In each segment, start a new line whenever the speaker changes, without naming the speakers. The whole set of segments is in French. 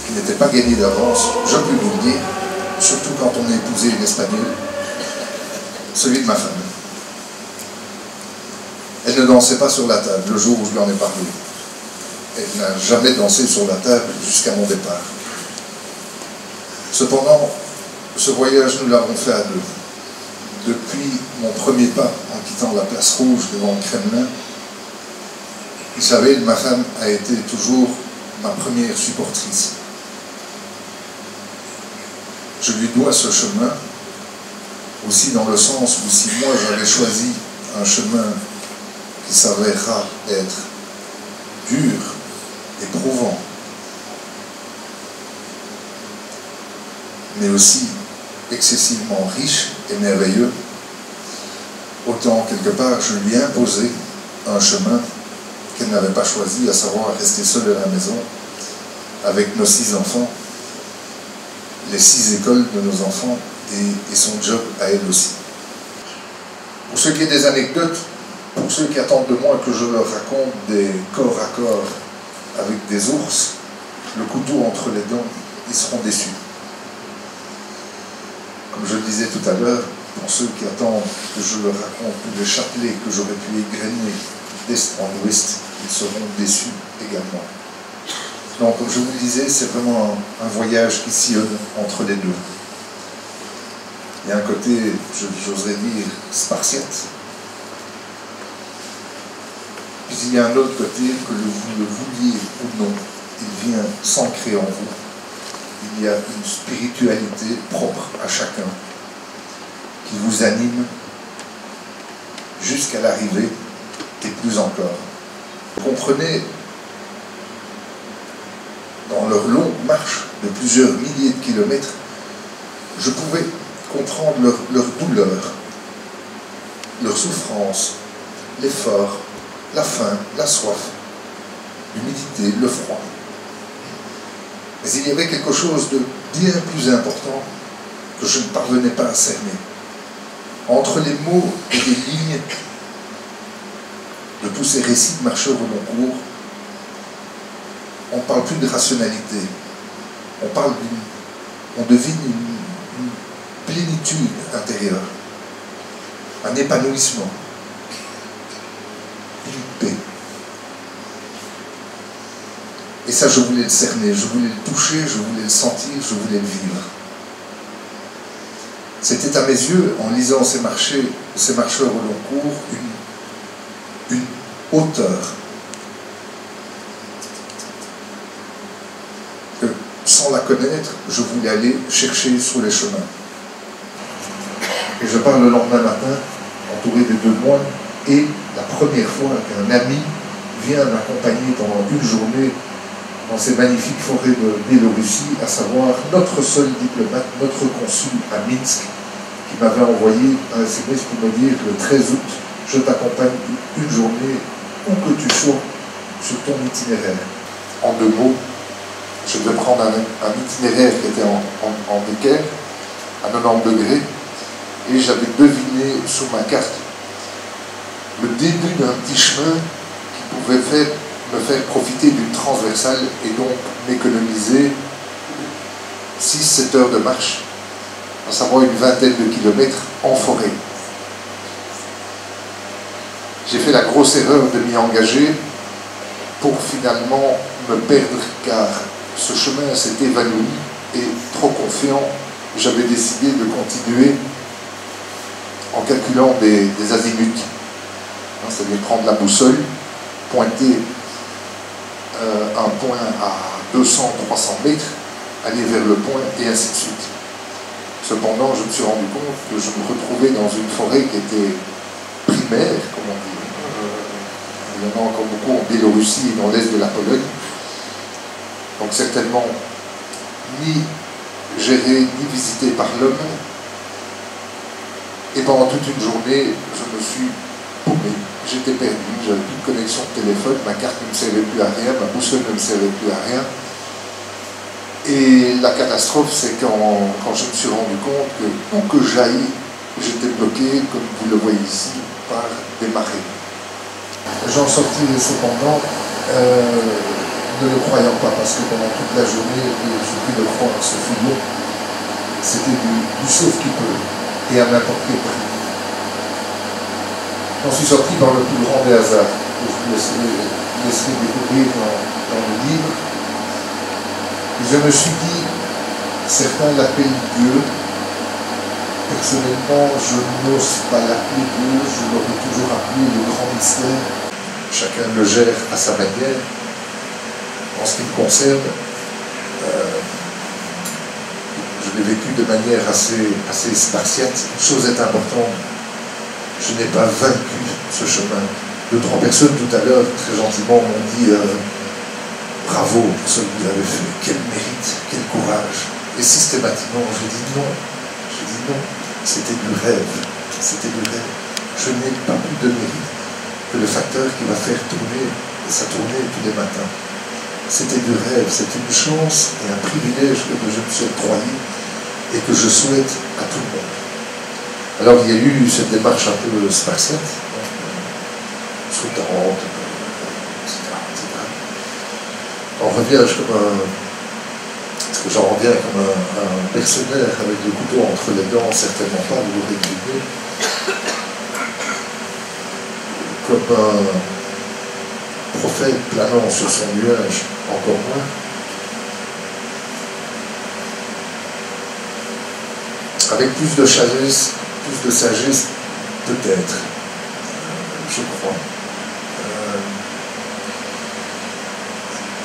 Qui n'était pas gagné d'avance, je peux vous le dire, surtout quand on a épousé une Espagnole, celui de ma femme. Elle ne dansait pas sur la table le jour où je lui en ai parlé. Elle n'a jamais dansé sur la table jusqu'à mon départ. Cependant, ce voyage, nous l'avons fait à deux. Depuis mon premier pas en quittant la place rouge devant le Kremlin, Isabelle, ma femme, a été toujours ma première supportrice. Je lui dois ce chemin, aussi dans le sens où si moi j'avais choisi un chemin qui s'avérera être dur, éprouvant, mais aussi excessivement riche et merveilleux, autant quelque part je lui ai imposé un chemin qu'elle n'avait pas choisi, à savoir rester seule à la maison avec nos 6 enfants, les 6 écoles de nos enfants et son job à elle aussi. Pour ce qui est des anecdotes, pour ceux qui attendent de moi que je leur raconte des corps à corps avec des ours, le couteau entre les dents, ils seront déçus. Comme je le disais tout à l'heure, pour ceux qui attendent que je leur raconte tous les chapelets que j'aurais pu égrener d'est en ouest, ils seront déçus également. Donc, comme je vous le disais, c'est vraiment un voyage qui sillonne entre les deux. Il y a un côté, j'oserais dire, spartiate. Puis il y a un autre côté, que vous le vouliez ou non, il vient s'ancrer en vous. Il y a une spiritualité propre à chacun qui vous anime jusqu'à l'arrivée et plus encore. Vous comprenez, dans leur longue marche de plusieurs milliers de kilomètres, je pouvais comprendre leur douleur, leur souffrance, l'effort, la faim, la soif, l'humidité, le froid. Mais il y avait quelque chose de bien plus important que je ne parvenais pas à cerner. Entre les mots et les lignes de tous ces récits de marcheurs au long cours, on ne parle plus de rationalité. On devine une plénitude intérieure, un épanouissement, une paix. Et ça, je voulais le cerner, je voulais le toucher, je voulais le sentir, je voulais le vivre. C'était à mes yeux, en lisant ces marcheurs au long cours, une hauteur que, sans la connaître, je voulais aller chercher sur les chemins. Et je pars le lendemain matin, entouré de 2 moines, et la première fois qu'un ami vient m'accompagner pendant une journée dans ces magnifiques forêts de Biélorussie, à savoir notre seul diplomate, notre consul à Minsk, qui m'avait envoyé un SMS pour me dire que le 13 août, je t'accompagne une journée où que tu sois sur ton itinéraire. En 2 mots, je devais prendre un itinéraire qui était en équerre, à 90 degrés, et j'avais deviné sur ma carte le début d'un petit chemin qui pouvait me faire profiter d'une transversale et donc m'économiser 6-7 heures de marche, à savoir une vingtaine de kilomètres en forêt. J'ai fait la grosse erreur de m'y engager pour finalement me perdre, car ce chemin s'est évanoui et trop confiant, j'avais décidé de continuer en calculant des azimuts. C'est-à-dire prendre la boussole, pointer un point à 200-300 mètres, aller vers le point et ainsi de suite. Cependant, je me suis rendu compte que je me retrouvais dans une forêt qui était primaire, comme on dit. Il y en a encore beaucoup en Biélorussie et dans l'est de la Pologne. Donc certainement ni géré ni visité par l'homme. Et pendant toute une journée, je me suis paumé. J'étais perdu, j'avais plus de connexion de téléphone, ma carte ne me servait plus à rien, ma boussole ne me servait plus à rien. Et la catastrophe, c'est quand je me suis rendu compte que où que j'aille, j'étais bloqué, comme vous le voyez ici, par des marées. J'en sortirai cependant ne le croyant pas, parce que pendant toute la journée, j'ai pu le croire, ce fut long. C'était du sauf qui peut, et à n'importe quel prix. J'en suis sorti dans le plus grand des hasards, que je vous laisserai découvrir dans le livre. Et je me suis dit, certains l'appellent Dieu. Personnellement, je n'ose pas l'appeler Dieu, je l'aurais toujours appelé le grand mystère. Chacun le gère à sa manière. En ce qui me concerne, je l'ai vécu de manière assez spartiate. Une chose est importante, je n'ai pas vaincu ce chemin. 2-3 personnes tout à l'heure, très gentiment, m'ont dit bravo pour ce que vous avez fait, quel mérite, quel courage. Et systématiquement, je dis non, c'était du rêve, c'était du rêve. Je n'ai pas plus de mérite que le facteur qui va faire tourner sa tournée tous les matins. C'était du rêve, c'est une chance et un privilège que je me suis octroyé et que je souhaite à tout le monde. Alors il y a eu cette démarche un peu spartiate, souterrainte, etc. On revient j'en reviens comme un mercenaire avec le couteau entre les dents, certainement pas, vous l'aurez deviné. Comme un prophète planant sur son nuage, encore moins. Avec plus de sagesse, peut-être, je crois.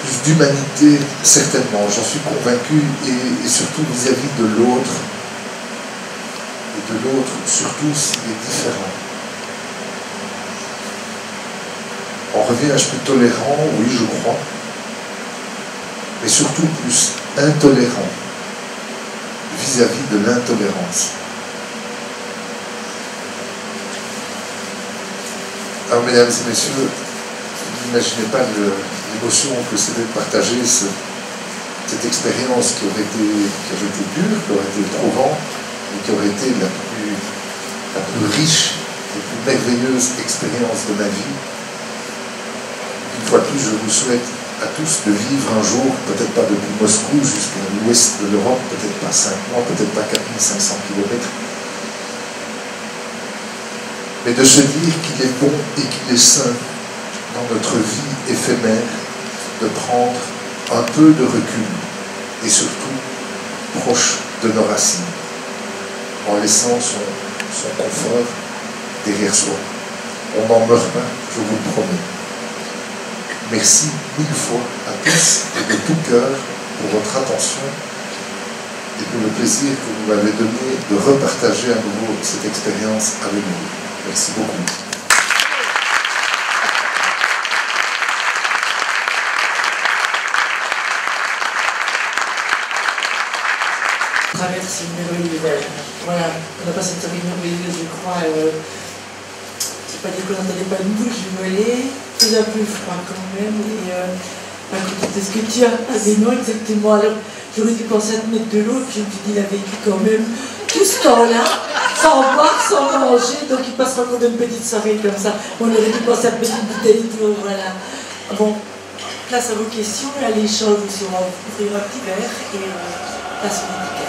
Plus d'humanité, certainement, j'en suis convaincu, et surtout vis-à-vis de l'autre, et de l'autre, surtout s'il est différent. On revient à un peu tolérant, oui, je crois, mais surtout plus intolérant vis-à-vis de l'intolérance. Alors, mesdames et messieurs, n'imaginez pas l'émotion que c'était de partager cette expérience qui aurait été dure, qui aurait été éprouvante, et qui aurait été la plus riche et plus merveilleuse expérience de ma vie. Une fois de plus, je vous souhaite à tous de vivre un jour, peut-être pas depuis Moscou jusqu'à l'ouest de l'Europe, peut-être pas 5 mois, peut-être pas 4500 km, mais de se dire qu'il est bon et qu'il est sain dans notre vie éphémère de prendre un peu de recul et surtout proche de nos racines, en laissant son confort derrière soi. On n'en meurt pas, je vous le promets. Merci 1000 fois à tous et de tout cœur pour votre attention et pour le plaisir que vous m'avez donné de repartager à nouveau cette expérience avec vous. Merci beaucoup.
Traverse une merveilleuse. Voilà, on a passé une soirée merveilleuse, je crois. C'est pas dire qu'on n'entendait pas une bouche jumelée, il faisait un peu froid quand même. Et à côté de ce que tu as, non exactement. Alors j'aurais dû penser à te mettre de l'eau, puis je me suis dit, il a vécu quand même tout ce temps-là, sans boire, sans manger, donc il passera encore d'une petite soirée comme ça. On aurait dû penser à te mettre une bouteille d'eau, voilà. Bon, place à vos questions et à l'échange aussi. On va ouvrir un petit verre et place au médical.